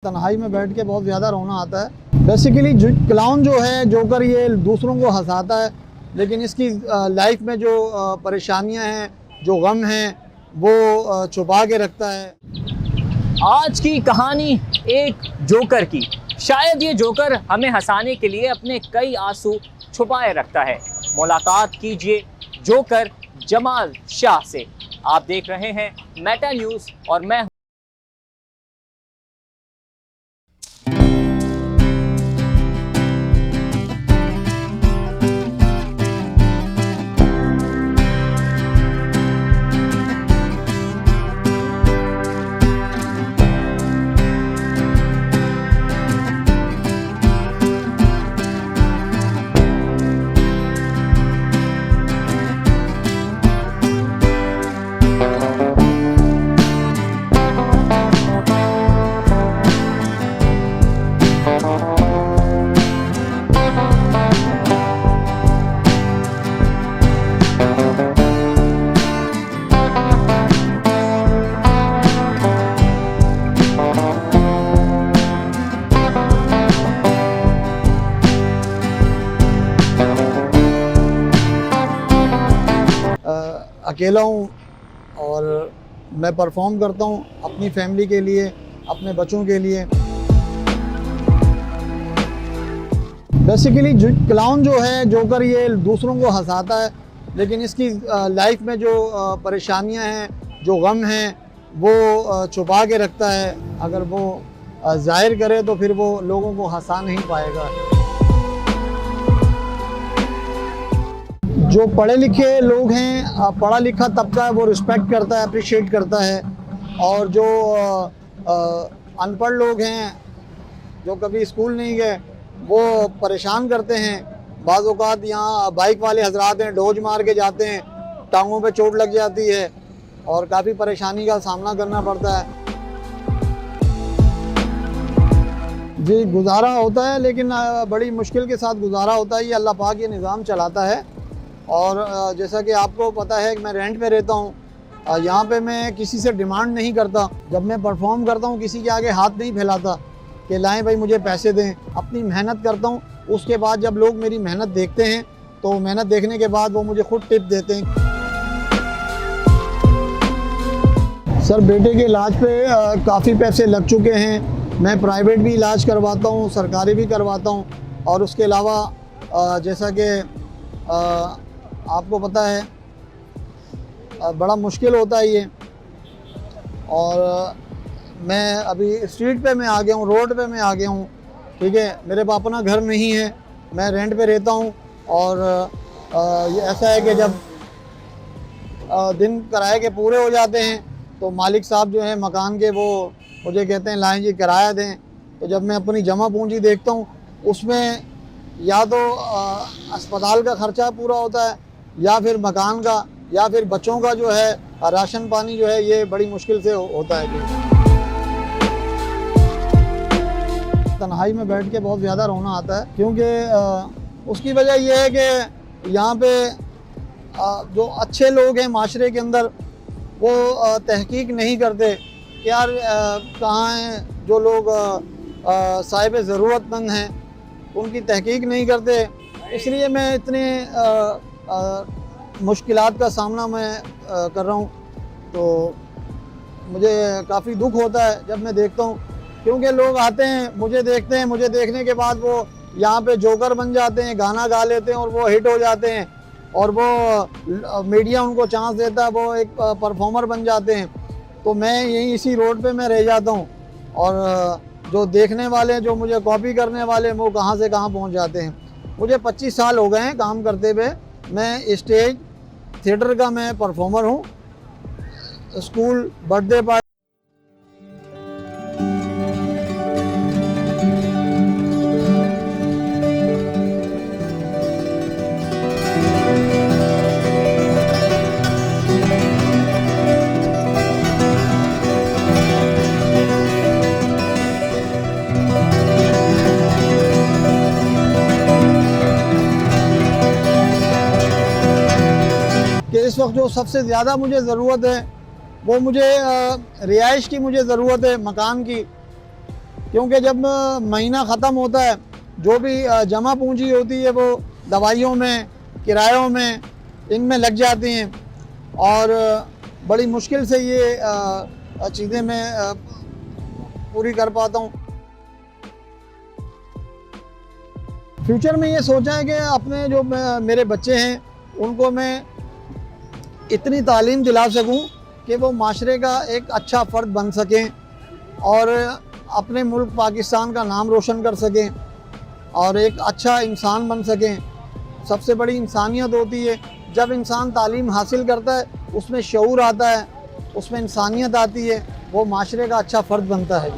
तन्हाई में बैठ के बहुत ज़्यादा रोना आता है। बेसिकली क्लाउन जो है, जोकर, ये दूसरों को हंसाता है, लेकिन इसकी लाइफ में जो परेशानियां हैं, जो गम हैं, वो छुपा के रखता है। आज की कहानी एक जोकर की। शायद ये जोकर हमें हंसाने के लिए अपने कई आंसू छुपाए रखता है। मुलाकात कीजिए जोकर जमाल शाह से। आप देख रहे हैं मेटा न्यूज़ और मैं अकेला हूँ और मैं परफॉर्म करता हूँ अपनी फैमिली के लिए, अपने बच्चों के लिए। बेसिकली क्लाउन जो है, जोकर, ये दूसरों को हंसाता है, लेकिन इसकी लाइफ में जो परेशानियां हैं, जो गम हैं, वो छुपा के रखता है। अगर वो जाहिर करे तो फिर वो लोगों को हंसा नहीं पाएगा। जो पढ़े लिखे लोग हैं, पढ़ा लिखा तबका है, वो रिस्पेक्ट करता है, अप्रिशिएट करता है। और जो अनपढ़ लोग हैं, जो कभी स्कूल नहीं गए, वो परेशान करते हैं। बाज़ औक़ात यहाँ बाइक वाले हजरात हैं, डोज मार के जाते हैं, टांगों पे चोट लग जाती है और काफ़ी परेशानी का सामना करना पड़ता है। जी, गुजारा होता है, लेकिन बड़ी मुश्किल के साथ गुजारा होता है। ये अल्लाह पाक ये निज़ाम चलाता है। और जैसा कि आपको पता है कि मैं रेंट पे रहता हूँ। यहाँ पे मैं किसी से डिमांड नहीं करता। जब मैं परफॉर्म करता हूँ किसी के आगे हाथ नहीं फैलाता कि लाएं भाई मुझे पैसे दें। अपनी मेहनत करता हूँ, उसके बाद जब लोग मेरी मेहनत देखते हैं तो मेहनत देखने के बाद वो मुझे खुद टिप देते हैं। सर, बेटे के इलाज पे काफ़ी पैसे लग चुके हैं। मैं प्राइवेट भी इलाज करवाता हूँ, सरकारी भी करवाता हूँ। और उसके अलावा जैसा कि आपको पता है बड़ा मुश्किल होता है ये। और मैं अभी स्ट्रीट पे मैं आ गया हूँ, रोड पे मैं आ गया हूँ। ठीक है, मेरे पास अपना घर नहीं है, मैं रेंट पे रहता हूँ। और ये ऐसा है कि जब दिन किराए के पूरे हो जाते हैं तो मालिक साहब जो हैं मकान के, वो मुझे कहते हैं लाएं जी किराया दें। तो जब मैं अपनी जमा पूंजी देखता हूँ, उसमें या तो अस्पताल का खर्चा पूरा होता है, या फिर मकान का, या फिर बच्चों का जो है राशन पानी जो है, ये बड़ी मुश्किल से होता है। तन्हाई में बैठ के बहुत ज़्यादा रोना आता है, क्योंकि उसकी वजह यह है कि यहाँ पे जो अच्छे लोग हैं माशरे के अंदर, वो तहकीक नहीं करते कि यार कहाँ हैं जो लोग साहिब ज़रूरतमंद हैं, उनकी तहकीक नहीं करते। इसलिए मैं इतने मुश्किलात का सामना मैं कर रहा हूँ। तो मुझे काफ़ी दुख होता है जब मैं देखता हूँ, क्योंकि लोग आते हैं, मुझे देखते हैं, मुझे देखने के बाद वो यहाँ पे जोकर बन जाते हैं, गाना गा लेते हैं और वो हिट हो जाते हैं। और वो मीडिया उनको चांस देता है, वो एक परफॉर्मर बन जाते हैं। तो मैं यहीं इसी रोड पे मैं रह जाता हूँ। और जो देखने वाले, जो मुझे कॉपी करने वाले, वो कहाँ से कहाँ पहुँच जाते हैं। मुझे 25 साल हो गए हैं काम करते हुए। मैं स्टेज थिएटर का मैं परफॉर्मर हूँ। स्कूल, बर्थडे पार्टी, इस वक्त जो सबसे ज़्यादा मुझे ज़रूरत है वो मुझे रिहाइश की मुझे ज़रूरत है, मकान की। क्योंकि जब महीना ख़त्म होता है जो भी जमा पूंजी होती है वो दवाइयों में, किरायों में, इनमें लग जाती हैं और बड़ी मुश्किल से ये चीज़ें मैं पूरी कर पाता हूँ। फ्यूचर में ये सोचा है कि अपने जो मेरे बच्चे हैं उनको मैं इतनी तालीम दिला सकूं कि वो माशरे का एक अच्छा फ़र्द बन सकें और अपने मुल्क पाकिस्तान का नाम रोशन कर सकें और एक अच्छा इंसान बन सकें। सबसे बड़ी इंसानियत होती है जब इंसान तालीम हासिल करता है, उसमें शऊर आता है, उसमें इंसानियत आती है, वो माशरे का अच्छा फ़र्द बनता है।